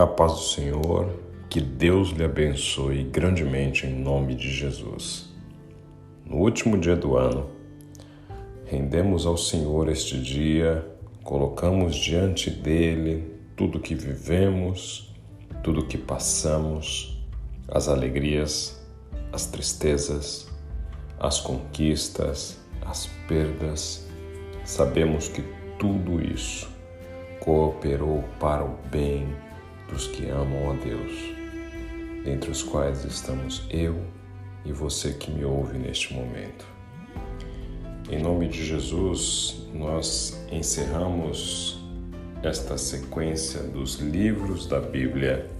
A paz do Senhor, que Deus lhe abençoe grandemente em nome de Jesus. No último dia do ano, rendemos ao Senhor este dia, colocamos diante dele tudo o que vivemos, tudo o que passamos, as alegrias, as tristezas, as conquistas, as perdas. Sabemos que tudo isso cooperou para o bem dos que amam a Deus, dentre os quais estamos eu e você que me ouve neste momento. Em nome de Jesus, nós encerramos esta sequência dos livros da Bíblia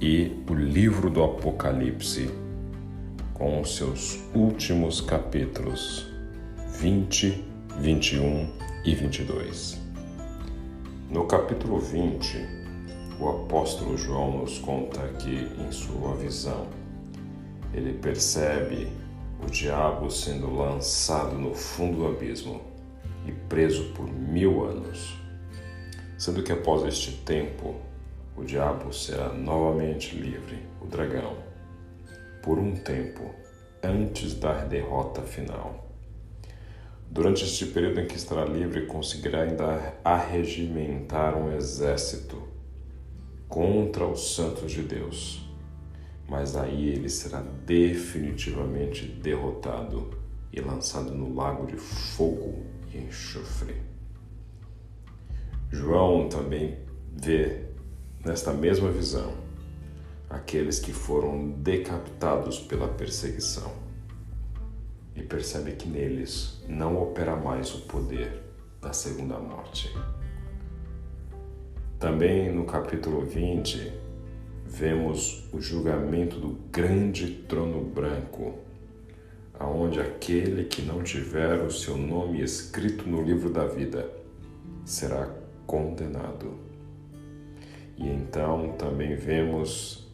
e o livro do Apocalipse com os seus últimos capítulos 20, 21 e 22. No capítulo 20, o apóstolo João nos conta que, em sua visão, ele percebe o diabo sendo lançado no fundo do abismo e preso por 1000 anos, sendo que após este tempo, o diabo será novamente livre, o dragão, por um tempo, antes da derrota final. Durante este período em que estará livre, conseguirá ainda arregimentar um exército contra os santos de Deus, mas aí ele será definitivamente derrotado e lançado no lago de fogo e enxofre. João também vê, nesta mesma visão, aqueles que foram decapitados pela perseguição e percebe que neles não opera mais o poder da segunda morte. Também no capítulo 20, vemos o julgamento do grande trono branco, aonde aquele que não tiver o seu nome escrito no livro da vida será condenado. E então também vemos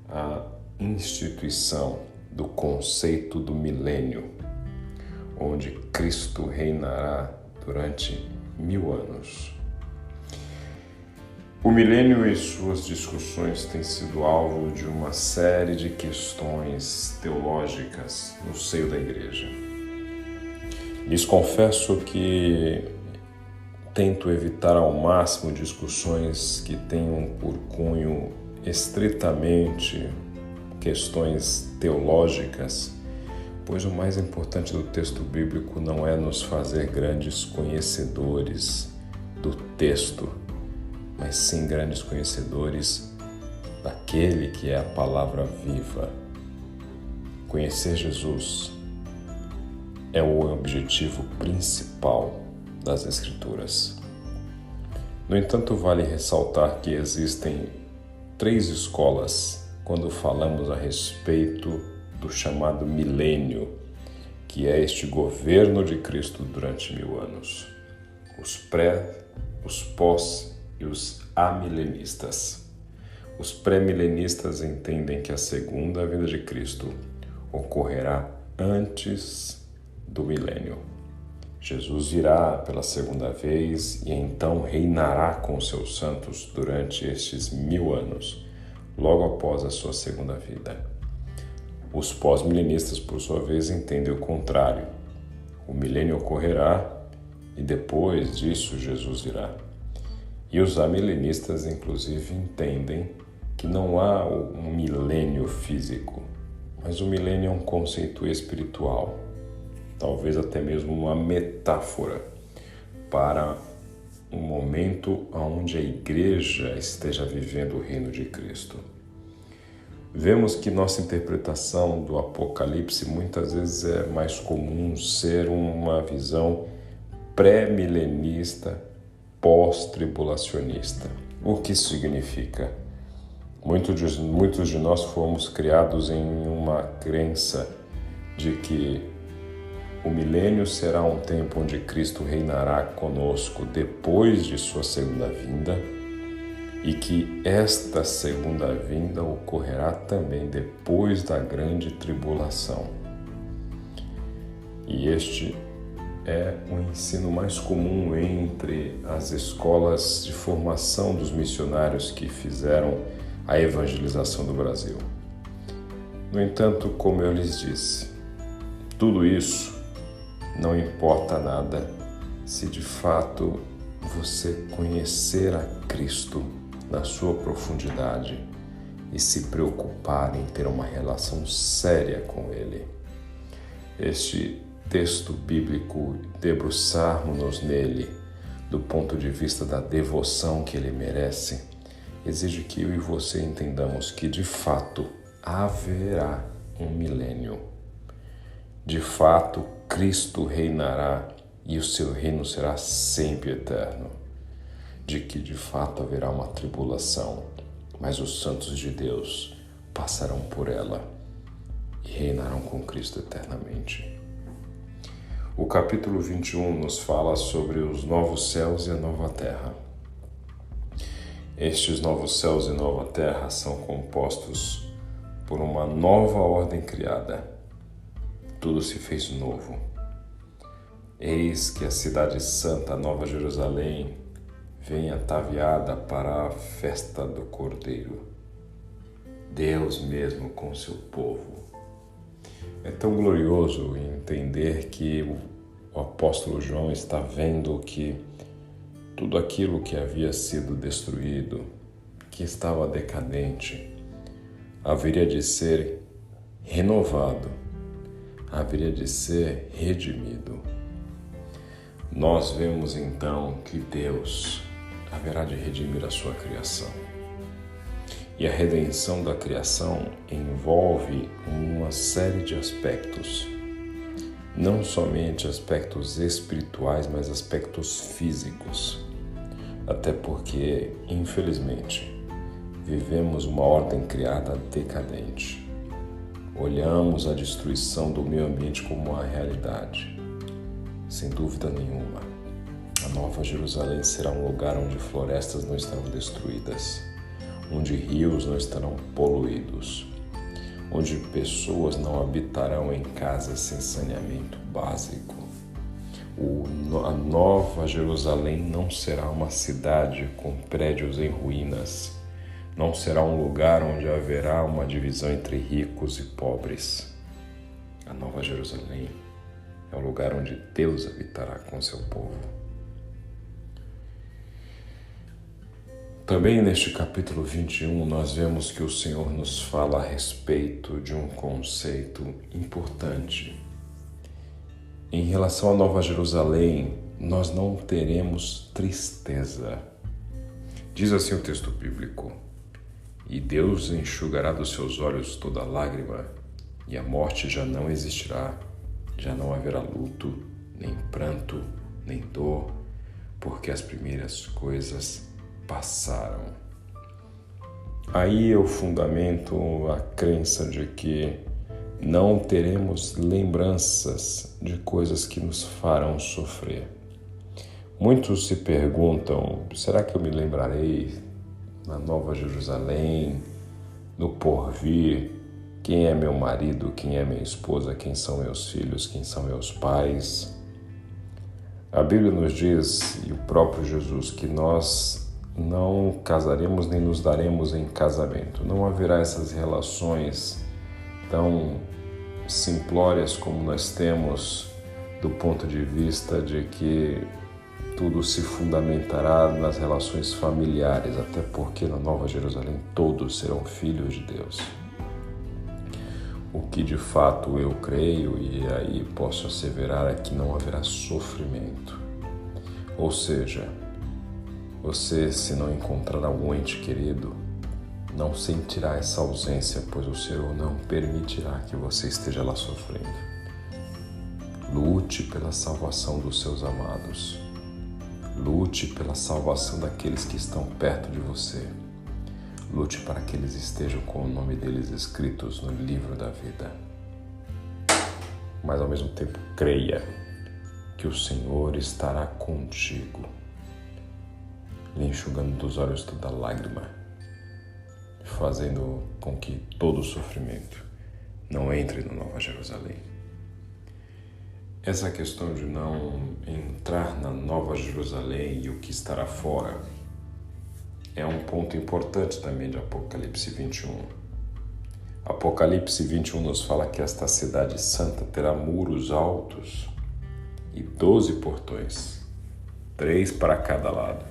a instituição do conceito do milênio, onde Cristo reinará durante 1000 anos. O milênio e suas discussões têm sido alvo de uma série de questões teológicas no seio da igreja. Lhes confesso que tento evitar ao máximo discussões que tenham por cunho estritamente questões teológicas, pois o mais importante do texto bíblico não é nos fazer grandes conhecedores do texto, mas sim grandes conhecedores daquele que é a palavra viva. Conhecer Jesus é o objetivo principal das Escrituras. No entanto, vale ressaltar que existem 3 escolas quando falamos a respeito do chamado milênio, que é este governo de Cristo durante 1000 anos. Os pré, os pós e os amilenistas. Os pré-milenistas entendem que a segunda vinda de Cristo ocorrerá antes do milênio. Jesus virá pela segunda vez e então reinará com seus santos durante estes 1000 anos, logo após a sua segunda vida. Os pós-milenistas, por sua vez, entendem o contrário. O milênio ocorrerá e depois disso Jesus virá. E os amilenistas, inclusive, entendem que não há um milênio físico, mas o milênio é um conceito espiritual, talvez até mesmo uma metáfora para um momento onde a igreja esteja vivendo o reino de Cristo. Vemos que nossa interpretação do Apocalipse muitas vezes é mais comum ser uma visão pré-milenista, pós-tribulacionista. O que isso significa? Muitos de nós fomos criados em uma crença de que o milênio será um tempo onde Cristo reinará conosco depois de sua segunda vinda e que esta segunda vinda ocorrerá também depois da grande tribulação. E este é o ensino mais comum entre as escolas de formação dos missionários que fizeram a evangelização do Brasil. No entanto, como eu lhes disse, tudo isso não importa nada se de fato você conhecer a Cristo na sua profundidade e se preocupar em ter uma relação séria com Ele. Este texto bíblico, debruçarmos-nos nele do ponto de vista da devoção que ele merece, exige que eu e você entendamos que, de fato, haverá um milênio. De fato, Cristo reinará e o seu reino será sempre eterno. De que, de fato, haverá uma tribulação, mas os santos de Deus passarão por ela e reinarão com Cristo eternamente. O capítulo 21 nos fala sobre os novos céus e a nova terra. Estes novos céus e nova terra são compostos por uma nova ordem criada. Tudo se fez novo. Eis que a cidade santa, a Nova Jerusalém, vem ataviada para a festa do Cordeiro. Deus mesmo com seu povo. É tão glorioso entender que o apóstolo João está vendo que tudo aquilo que havia sido destruído, que estava decadente, haveria de ser renovado, haveria de ser redimido. Nós vemos então que Deus haverá de redimir a sua criação. E a redenção da criação envolve uma série de aspectos, não somente aspectos espirituais, mas aspectos físicos. Até porque, infelizmente, vivemos uma ordem criada decadente. Olhamos a destruição do meio ambiente como uma realidade. Sem dúvida nenhuma, a Nova Jerusalém será um lugar onde florestas não estarão destruídas, onde rios não estarão poluídos, onde pessoas não habitarão em casas sem saneamento básico. A Nova Jerusalém não será uma cidade com prédios em ruínas, não será um lugar onde haverá uma divisão entre ricos e pobres. A Nova Jerusalém é o lugar onde Deus habitará com seu povo. Também neste capítulo 21, nós vemos que o Senhor nos fala a respeito de um conceito importante. Em relação à Nova Jerusalém, nós não teremos tristeza. Diz assim o texto bíblico: e Deus enxugará dos seus olhos toda lágrima, e a morte já não existirá, já não haverá luto, nem pranto, nem dor, porque as primeiras coisas passaram. Aí eu fundamento a crença de que não teremos lembranças de coisas que nos farão sofrer. Muitos se perguntam: será que eu me lembrarei na Nova Jerusalém, no porvir, quem é meu marido, quem é minha esposa, quem são meus filhos, quem são meus pais? A Bíblia nos diz, e o próprio Jesus, que nós não casaremos nem nos daremos em casamento. Não haverá essas relações tão simplórias como nós temos do ponto de vista de que tudo se fundamentará nas relações familiares, até porque na Nova Jerusalém todos serão filhos de Deus. O que de fato eu creio, e aí posso asseverar, é que não haverá sofrimento. Ou seja, você, se não encontrar algum ente querido, não sentirá essa ausência, pois o Senhor não permitirá que você esteja lá sofrendo. Lute pela salvação dos seus amados. Lute pela salvação daqueles que estão perto de você. Lute para que eles estejam com o nome deles escritos no livro da vida. Mas ao mesmo tempo creia que o Senhor estará contigo, lhe enxugando dos olhos toda lágrima, fazendo com que todo sofrimento não entre na Nova Jerusalém. essa questão de não entrar na Nova Jerusalém e o que estará fora é um ponto importante também de Apocalipse 21. Apocalipse 21 nos fala que esta cidade santa terá muros altos e 12 portões, 3 para cada lado.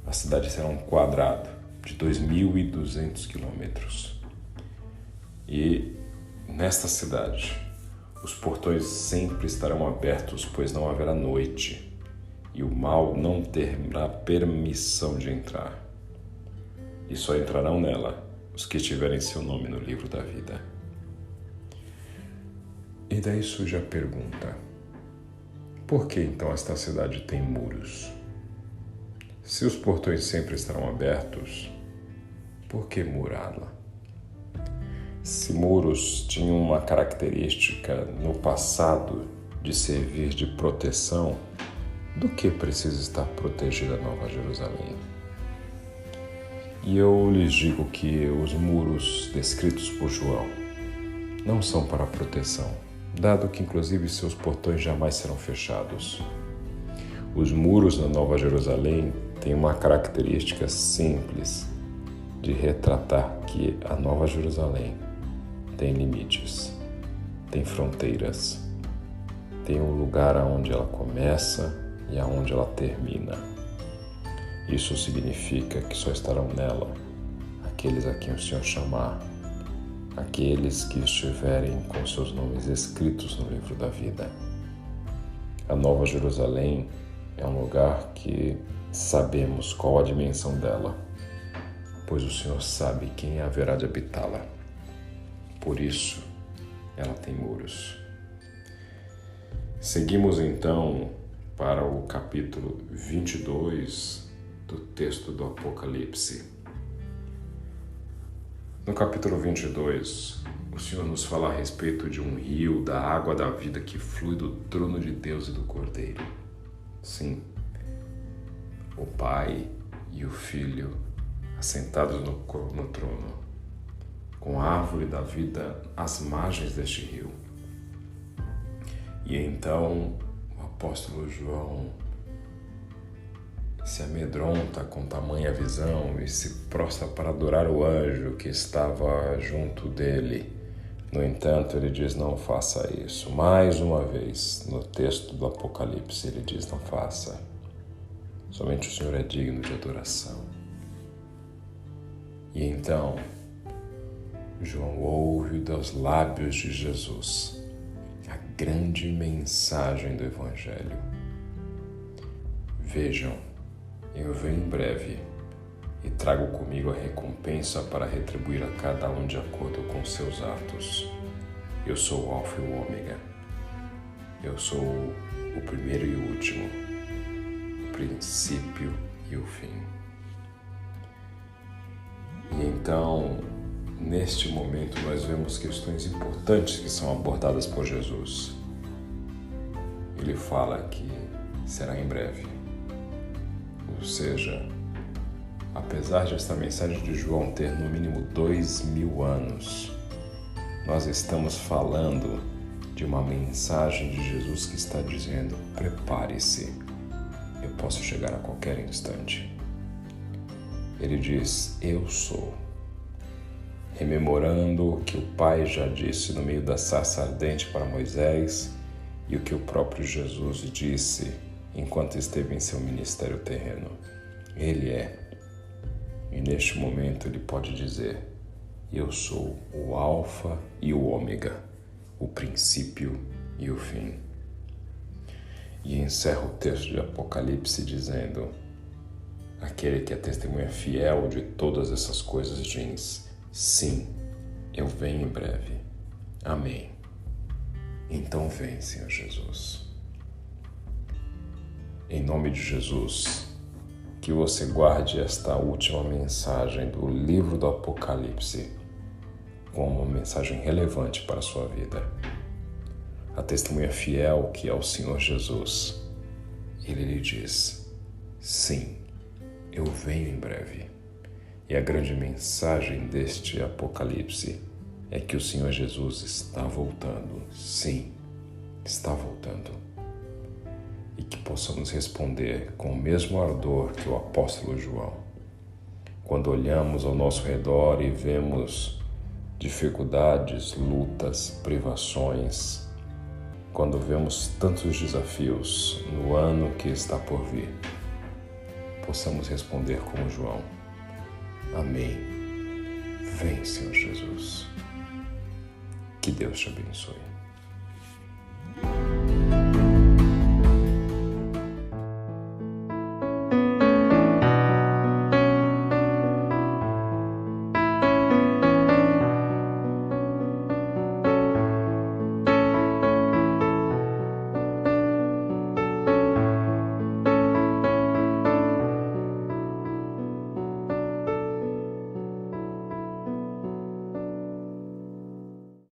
A cidade será um quadrado de 2.200 quilômetros. E nesta cidade, os portões sempre estarão abertos, pois não haverá noite, e o mal não terá permissão de entrar. E só entrarão nela os que tiverem seu nome no livro da vida. E daí surge a pergunta: por que então esta cidade tem muros? Se os portões sempre estarão abertos, por que murá-la? Se muros tinham uma característica no passado de servir de proteção, do que precisa estar protegida a Nova Jerusalém? E eu lhes digo que os muros descritos por João não são para proteção, dado que inclusive seus portões jamais serão fechados. Os muros da Nova Jerusalém têm uma característica simples de retratar que a Nova Jerusalém tem limites, tem fronteiras, tem um lugar aonde ela começa e aonde ela termina. Isso significa que só estarão nela aqueles a quem o Senhor chamar, aqueles que estiverem com seus nomes escritos no livro da vida. A Nova Jerusalém é um lugar que sabemos qual a dimensão dela, pois o Senhor sabe quem haverá de habitá-la. Por isso, ela tem muros. Seguimos então para o capítulo 22 do texto do Apocalipse. No capítulo 22, o Senhor nos fala a respeito de um rio da água da vida que flui do trono de Deus e do Cordeiro. Sim, o Pai e o Filho assentados no trono, com a árvore da vida às margens deste rio. E então o apóstolo João se amedronta com tamanha visão e se prostra para adorar o anjo que estava junto dele. No entanto, ele diz: não faça isso. Mais uma vez, no texto do Apocalipse, ele diz: não faça. Somente o Senhor é digno de adoração. E então, João ouve dos lábios de Jesus a grande mensagem do Evangelho. Vejam, eu venho em breve e trago comigo a recompensa para retribuir a cada um de acordo com seus atos. Eu sou o Alfa e o Ômega. Eu sou o primeiro e o último, o princípio e o fim. E então, neste momento, nós vemos questões importantes que são abordadas por Jesus. Ele fala que será em breve. Ou seja, apesar de esta mensagem de João ter no mínimo 2000 anos, nós estamos falando de uma mensagem de Jesus que está dizendo: prepare-se, eu posso chegar a qualquer instante. Ele diz: eu sou, rememorando o que o Pai já disse no meio da sarça ardente para Moisés e o que o próprio Jesus disse enquanto esteve em seu ministério terreno. Ele é. E neste momento ele pode dizer: eu sou o Alfa e o Ômega, o princípio e o fim. E encerra o texto de Apocalipse dizendo: aquele que é testemunha fiel de todas essas coisas diz: sim, eu venho em breve. Amém. Então vem, Senhor Jesus. Em nome de Jesus, que você guarde esta última mensagem do livro do Apocalipse como uma mensagem relevante para a sua vida. A testemunha fiel que é o Senhor Jesus, ele lhe diz: sim, eu venho em breve. E a grande mensagem deste Apocalipse é que o Senhor Jesus está voltando. Sim, está voltando. E que possamos responder com o mesmo ardor que o apóstolo João. Quando olhamos ao nosso redor e vemos dificuldades, lutas, privações, quando vemos tantos desafios no ano que está por vir, possamos responder como João: amém. Vem, Senhor Jesus. Que Deus te abençoe.